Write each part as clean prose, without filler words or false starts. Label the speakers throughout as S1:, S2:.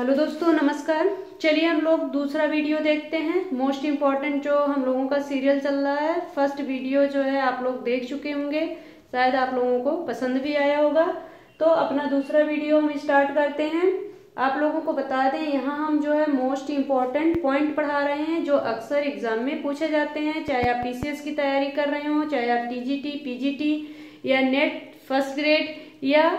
S1: Hello दोस्तों, नमस्कार। चलिए हम लोग दूसरा वीडियो देखते हैं। मोस्ट इम्पॉर्टेंट जो हम लोगों का सीरियल चल रहा है, फर्स्ट वीडियो जो है आप लोग देख चुके होंगे, शायद आप लोगों को पसंद भी आया होगा। तो अपना दूसरा वीडियो हम स्टार्ट करते हैं। आप लोगों को बता दें, यहाँ हम जो है मोस्ट इम्पॉर्टेंट पॉइंट पढ़ा रहे हैं जो अक्सर एग्जाम में पूछे जाते हैं, चाहे आप पीसीएस की तैयारी कर रहे हो, चाहे आप टीजीटी, पीजीटी या नेट फर्स्ट ग्रेड या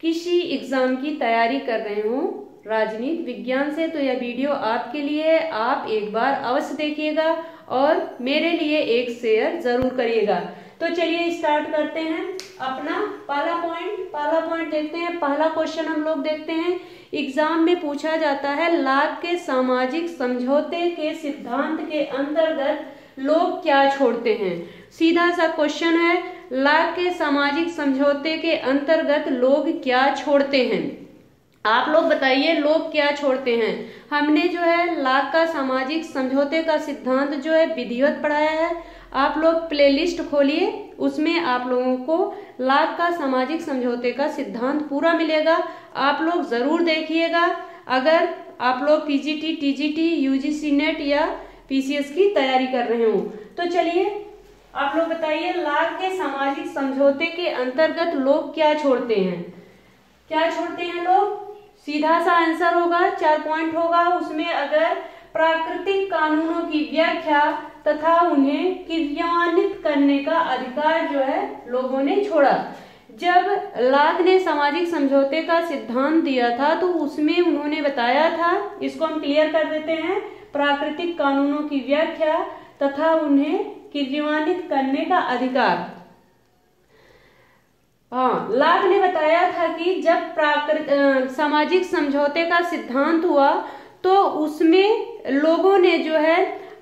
S1: किसी एग्जाम की तैयारी कर रहे हो राजनीति विज्ञान से, तो यह वीडियो आपके लिए। आप एक बार अवश्य देखिएगा और मेरे लिए एक शेयर जरूर करिएगा। तो चलिए स्टार्ट करते हैं अपना पहला पॉइंट देखते हैं। पहला क्वेश्चन हम लोग देखते हैं, एग्जाम में पूछा जाता है, लाग के सामाजिक समझौते के सिद्धांत के अंतर्गत लोग क्या छोड़ते हैं। सीधा सा क्वेश्चन है, लाग के सामाजिक समझौते के अंतर्गत लोग क्या छोड़ते हैं। आप लोग बताइए लोग क्या छोड़ते हैं। हमने जो है लाग का सामाजिक समझौते का सिद्धांत जो है विधिवत पढ़ाया है। आप लोग प्लेलिस्ट खोलिए, उसमें आप लोगों को लाग का सामाजिक समझौते का सिद्धांत पूरा मिलेगा। आप लोग जरूर देखिएगा अगर आप लोग पीजीटी, टीजीटी, यूजीसी नेट या पीसीएस की तैयारी कर रहे हो। तो चलिए आप लोग बताइए, लाग के सामाजिक समझौते के अंतर्गत लोग क्या छोड़ते हैं। क्या छोड़ते हैं लोग? सीधा सा आंसर होगा, 4 पॉइंट होगा उसमें। अगर प्राकृतिक कानूनों की व्याख्या तथा उन्हें क्रियान्वित करने का अधिकार जो है लोगों ने छोड़ा। जब लाग ने सामाजिक समझौते का सिद्धांत दिया था तो उसमें उन्होंने बताया था, इसको हम क्लियर कर देते हैं, प्राकृतिक कानूनों की व्याख्या तथा उन्हें क्रियान्वित करने का अधिकार। हाँ, लाग ने बताया था कि जब सामाजिक समझौते का सिद्धांत हुआ तो उसमें लोगों ने जो है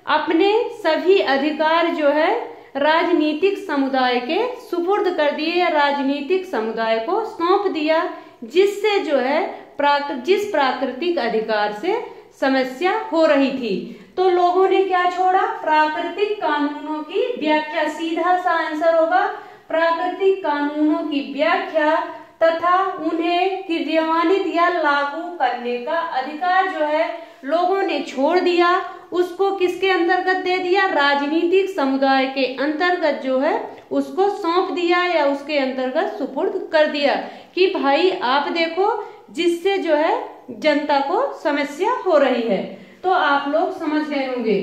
S1: अपने सभी अधिकार जो है राजनीतिक समुदाय के सुपुर्द कर दिए या राजनीतिक समुदाय को सौंप दिया, जिससे जो है जिस प्राकृतिक अधिकार से समस्या हो रही थी। तो लोगों ने क्या छोड़ा? प्राकृतिक कानूनों की व्याख्या। सीधा सा आंसर होगा, प्राकृतिक कानूनों की व्याख्या तथा उन्हें क्रियान्वित या लागू करने का अधिकार जो है लोगों ने छोड़ दिया। उसको किसके अंतर्गत दे दिया? राजनीतिक समुदाय के अंतर्गत जो है उसको सौंप दिया या उसके अंतर्गत सुपुर्द कर दिया कि भाई आप देखो, जिससे जो है जनता को समस्या हो रही है। तो आप लोग समझ गए होंगे।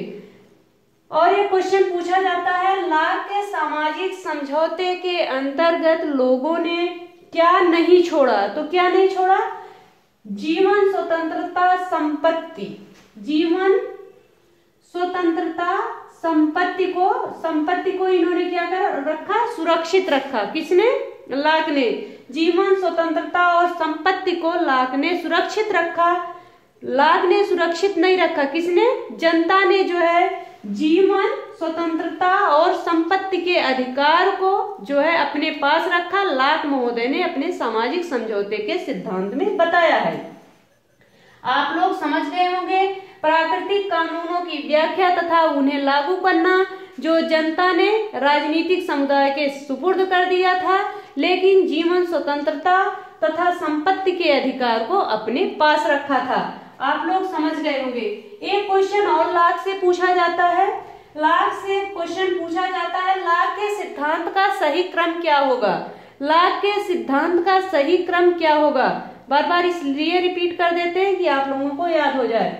S1: और ये क्वेश्चन पूछा जाता है, लाग के सामाजिक समझौते के अंतर्गत लोगों ने क्या नहीं छोड़ा। तो क्या नहीं छोड़ा? जीवन स्वतंत्रता, संपत्ति, जीवन स्वतंत्रता, संपत्ति को इन्होंने क्या कर रखा? सुरक्षित रखा। किसने? लाग ने। जीवन स्वतंत्रता और संपत्ति को लाग ने सुरक्षित रखा। लाग ने सुरक्षित नहीं रखा, किसने? जनता ने जो है जीवन स्वतंत्रता और संपत्ति के अधिकार को जो है अपने पास रखा। लाग महोदय ने अपने सामाजिक समझौते के सिद्धांत में बताया है। आप लोग समझ गए होंगे, प्राकृतिक कानूनों की व्याख्या तथा उन्हें लागू करना जो जनता ने राजनीतिक समुदाय के सुपुर्द कर दिया था, लेकिन जीवन स्वतंत्रता तथा संपत्ति के अधिकार को अपने पास रखा था। आप लोग समझ गए होंगे। एक क्वेश्चन और लाग से पूछा जाता है। लाग से क्वेश्चन पूछा जाता है, लाग के सिद्धांत का सही क्रम क्या होगा। लाग के सिद्धांत का सही क्रम क्या होगा? बार बार इसलिए रिपीट कर देते हैं कि आप लोगों को याद हो जाए।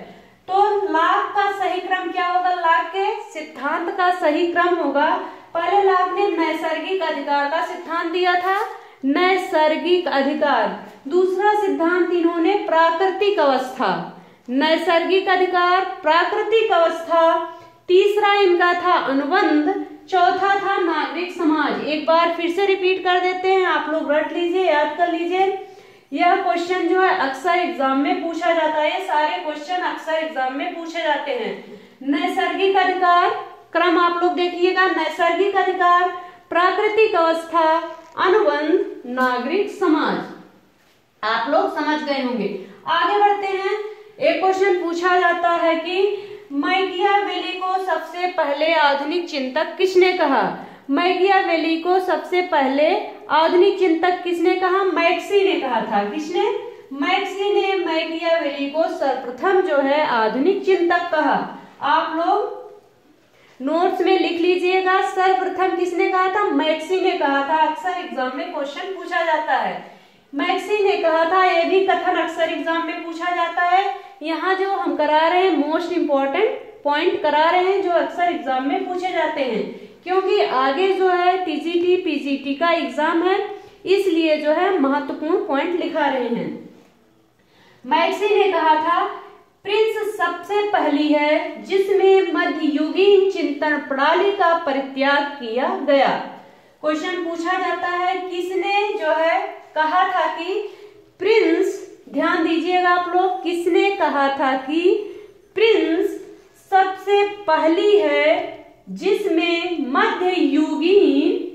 S1: तो लाग का सही क्रम क्या होगा? लाग के सिद्धांत का सही क्रम होगा, पहले लाग ने नैसर्गिक अधिकार का सिद्धांत दिया था, नैसर्गिक अधिकार। दूसरा सिद्धांत इन्होंने प्राकृतिक अवस्था, नैसर्गिक अधिकार, प्राकृतिक अवस्था। तीसरा इनका था अनुबंध, चौथा था नागरिक समाज। एक बार फिर से रिपीट कर देते हैं, आप लोग रट लीजिए, याद कर लीजिए। यह क्वेश्चन जो है अक्सर एग्जाम में पूछा जाता है, सारे क्वेश्चन अक्सर एग्जाम में पूछे जाते हैं। नैसर्गिक अधिकार क्रम आप लोग देखिएगा, नैसर्गिक अधिकार, प्राकृतिक अवस्था, अनुबंध, नागरिक समाज। आप लोग समझ गए होंगे। आगे बढ़ते हैं। एक क्वेश्चन पूछा जाता है कि मैकियावेली को सबसे पहले आधुनिक चिंतक किसने कहा। मैकियावेली को सबसे पहले आधुनिक चिंतक किसने कहा? मैक्सी ने कहा था। किसने? मैक्सी ने मैकियावेली को सर्वप्रथम जो है आधुनिक चिंतक कहा। आप लोग नोट्स में लिख लीजिएगा, सर्वप्रथम किसने कहा था? मैक्सी ने कहा था। अक्सर एग्जाम में क्वेश्चन पूछा जाता है, मैक्सी ने कहा था। ये भी कथन अक्सर एग्जाम में पूछा जाता है। यहाँ जो हम करा रहे हैं मोस्ट इम्पोर्टेंट पॉइंट करा रहे हैं जो अक्सर एग्जाम में पूछे जाते हैं, क्योंकि आगे जो है टीजीटी पीजीटी का एग्जाम है, इसलिए जो है महत्वपूर्ण पॉइंट लिखा रहे हैं। मैक्सी ने कहा था प्रिंस सबसे पहली है जिसमें मध्ययुगीन चिंतन प्रणाली का परित्याग किया गया। क्वेश्चन पूछा जाता है किसने जो है कहा था कि प्रिंस, ध्यान दीजिएगा आप लोग, किसने कहा था कि प्रिंस सबसे पहली है जिसमें मध्ययुगीन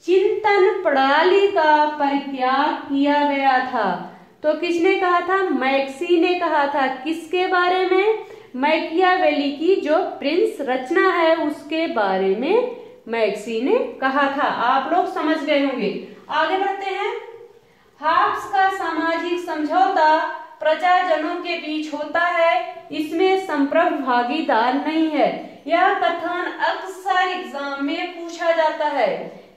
S1: चिंतन प्रणाली का परित्याग किया गया था। तो किसने कहा था? मैक्सी ने कहा था। किसके बारे में? मैकियावेली की जो प्रिंस रचना है उसके बारे में मैक्सी ने कहा था। आप लोग समझ गए होंगे। आगे बढ़ते हैं। हाब्स का सामाजिक समझौता प्रजाजनों के बीच होता है, इसमें संप्रभु भागीदार नहीं है। यह कथन अक्सर एग्जाम में पूछा जाता है।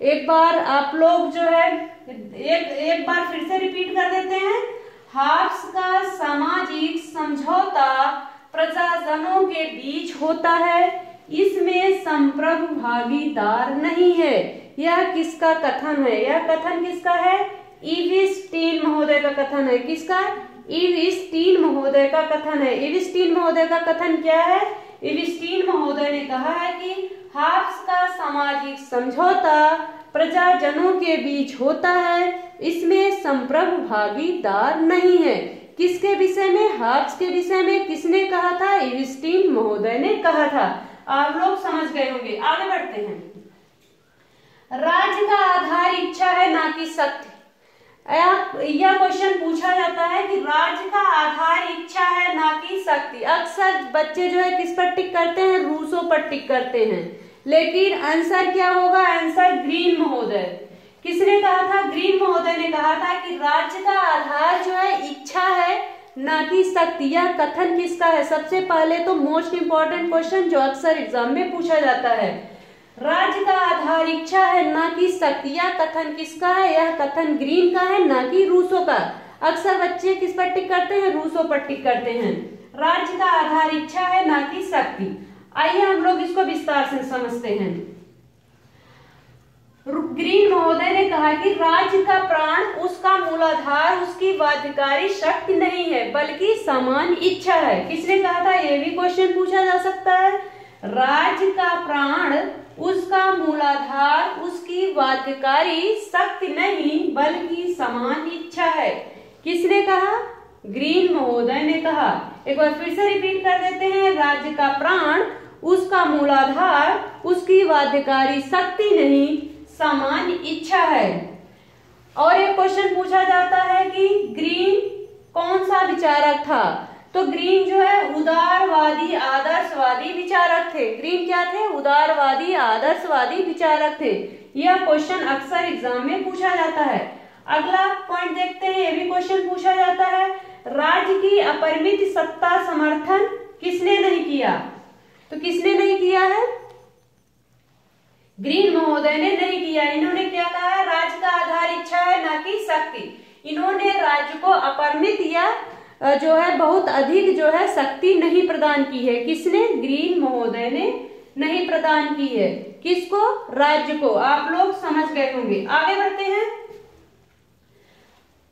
S1: एक बार आप लोग जो है एक बार फिर से रिपीट कर देते हैं। हाब्स का सामाजिक समझौता प्रजाजनों के बीच होता है, इसमें संप्रभु भागीदार नहीं है। यह किसका कथन है? यह कथन किसका है? इविस्टीन महोदय का कथन है। किसका? इविस्टीन महोदय का कथन है। इविस्टीन महोदय का कथन क्या है? इविस्टीन महोदय ने कहा है कि हाब्स का सामाजिक समझौता प्रजाजनों के बीच होता है, इसमें संप्रभु भागीदार नहीं है। किसके विषय में? हाब्स के विषय में। किसने कहा था? इविस्टीन महोदय ने कहा था। आप लोग समझ गए होंगे। आगे बढ़ते हैं। राज्य का आधार इच्छा है ना कि सत्य। यह क्वेश्चन पूछा जाता है कि राज्य का आधार इच्छा है ना कि शक्ति। अक्सर बच्चे जो है किस पर टिक करते हैं? रूसो पर टिक करते हैं, लेकिन आंसर क्या होगा? आंसर ग्रीन महोदय। किसने कहा था? ग्रीन महोदय ने कहा था कि राज्य का आधार जो है इच्छा है ना कि शक्ति। यह कथन किसका है? सबसे पहले तो मोस्ट इंपॉर्टेंट क्वेश्चन जो अक्सर एग्जाम में पूछा जाता है, राज्य का आधार इच्छा है ना कि शक्ति। यह कथन किसका है? यह कथन ग्रीन का है ना कि रूसो का। अक्सर बच्चे किस पर टिक करते हैं? रूसो पर टिक करते हैं। राज्य का आधार इच्छा है ना कि शक्ति। आइए हम लोग इसको विस्तार से समझते हैं। ग्रीन महोदय ने कहा कि राज्य का प्राण, उसका मूलाधार, उसकी बाध्यकारी शक्ति नहीं है बल्कि सामान्य इच्छा है। किसने कहा था? यह भी क्वेश्चन पूछा जा सकता है। राज्य का प्राण, उसका मूलाधार, उसकी बाध्यकारी शक्ति नहीं बल्कि सामान्य इच्छा है। किसने कहा? ग्रीन महोदय ने कहा। एक बार फिर से रिपीट कर देते हैं। राज्य का प्राण, उसका मूलाधार, उसकी बाध्यकारी शक्ति नहीं, सामान्य इच्छा है। और एक क्वेश्चन पूछा जाता है कि ग्रीन कौन सा विचारक था? तो ग्रीन जो है उदारवादी आदर्शवादी विचारक थे। ग्रीन क्या थे? उदारवादी आदर्शवादी विचारक थे। यह क्वेश्चन अक्सर एग्जाम में पूछा जाता है। अगला पॉइंट देखते हैं। यह भी क्वेश्चन पूछा जाता है। राज्य की अपरिमित सत्ता समर्थन किसने नहीं किया? तो किसने नहीं किया है? ग्रीन महोदय ने नहीं किया। इन्होंने क्या कहा है? राज्य का आधार इच्छा है ना कि शक्ति। इन्होंने राज्य को अपरिमित या जो है बहुत अधिक जो है शक्ति नहीं प्रदान की है। किसने? ग्रीन महोदय ने नहीं प्रदान की है। किसको? राज्य को। आप लोग समझ गए होंगे। आगे बढ़ते हैं।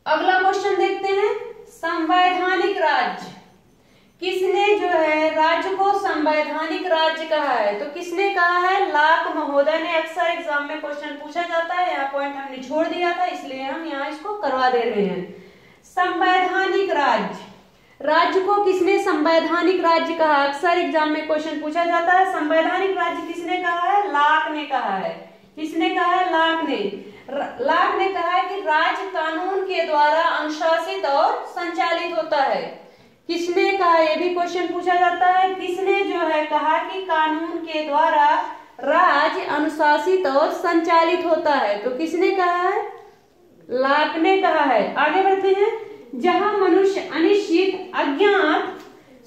S1: अगला क्वेश्चन देखते हैं। संवैधानिक राज्य, किसने जो है राज्य को संवैधानिक राज्य कहा है? तो किसने कहा है? लाक महोदय ने। अक्सर एग्जाम में क्वेश्चन पूछा जाता है। यहाँ पॉइंट हमने छोड़ दिया था, इसलिए हम यहाँ इसको करवा दे रहे हैं। संवैधानिक राज्य, राज्य को किसने संवैधानिक राज्य कहा? अक्सर एग्जाम में क्वेश्चन पूछा जाता है। संवैधानिक राज्य किसने कहा है? लाक ने कहा है। किसने कहा है? लाक ने। लाक ने कहा है कि राज्य कानून के द्वारा अनुशासित और संचालित होता है। किसने कहा? यह भी क्वेश्चन पूछा जाता है। किसने जो है कहा कि कानून के द्वारा राज्य अनुशासित और संचालित होता है? तो किसने कहा है? लाक ने कहा है। आगे बढ़ते हैं। जहां मनुष्य अनिश्चित, अज्ञात,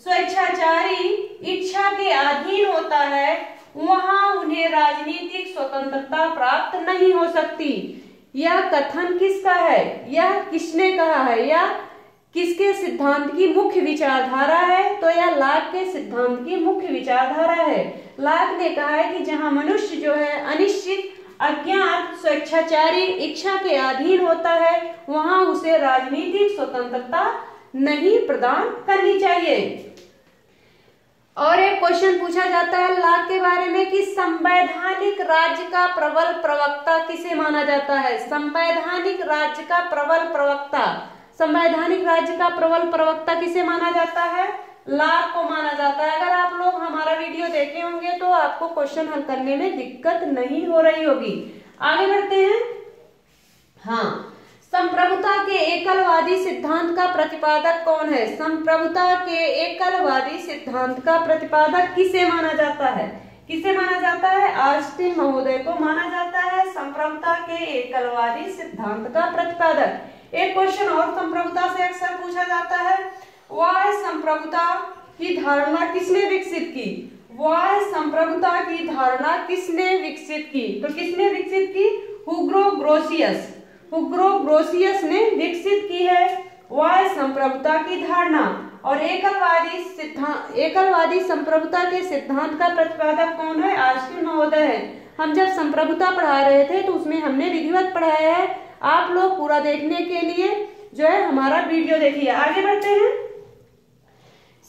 S1: स्वेच्छाचारी इच्छा के अधीन होता है, वहां उन्हें राजनीतिक स्वतंत्रता प्राप्त नहीं हो सकती। यह कथन किसका है? यह किसने कहा है? यह किसके सिद्धांत की मुख्य विचारधारा है? तो यह लाक के सिद्धांत की मुख्य विचारधारा है। लाक ने कहा है कि जहां मनुष्य जो है अनिश्चित, अज्ञात, स्वेच्छाचारी इच्छा के अधीन होता है, वहां उसे राजनीतिक स्वतंत्रता नहीं प्रदान करनी चाहिए। और एक क्वेश्चन पूछा जाता है लाक के बारे में कि संवैधानिक राज्य का प्रबल प्रवक्ता किसे माना जाता है? संवैधानिक राज्य का प्रबल प्रवक्ता, संवैधानिक राज्य का प्रबल प्रवक्ता किसे माना जाता है? लाक को माना जाता है। अगर आप लोग हमारा वीडियो देखे होंगे तो आपको क्वेश्चन हल करने में दिक्कत नहीं हो रही होगी। आगे बढ़ते हैं। हाँ, संप्रभुता के एकलवादी सिद्धांत का प्रतिपादक कौन है? संप्रभुता के एकलवादी सिद्धांत का प्रतिपादक किसे माना जाता है? किसे माना जाता है? ऑस्टिन महोदय को माना जाता है संप्रभुता के एकलवादी सिद्धांत का प्रतिपादक। एक क्वेश्चन और संप्रभुता से अक्सर पूछा जाता है, वह संप्रभुता की धारणा किसने विकसित की? वह संप्रभुता की धारणा किसने विकसित की? तो किसने विकसित की? हुगो ग्रोसियस, हुगो ग्रोसियस ने विकसित की है वह संप्रभुता की धारणा। और एकलवादी संप्रभुता के सिद्धांत का प्रतिपादक कौन है? ऑस्टिन महोदय है। हम जब संप्रभुता पढ़ा रहे थे तो उसमें हमने विधिवत पढ़ाया है। आप लोग पूरा देखने के लिए जो है हमारा वीडियो देखिए। आगे बढ़ते हैं।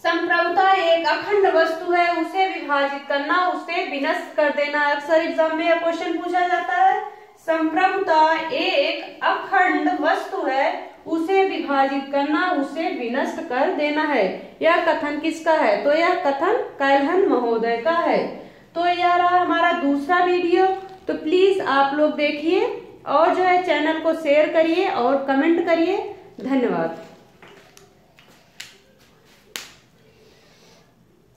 S1: संप्रभुता एक अखंड वस्तु है, उसे विभाजित करना, उसे विनष्ट कर देना। अक्सर एग्जाम में यह क्वेश्चन पूछा जाता है। संप्रभुता एक अखंड वस्तु है, उसे विभाजित करना, उसे विनष्ट कर देना है। यह कथन किसका है? तो यह कथन कैल्हन महोदय का है। तो यह रहा हमारा दूसरा वीडियो। तो प्लीज आप लोग देखिए और जो है चैनल को शेयर करिए और कमेंट करिए। धन्यवाद।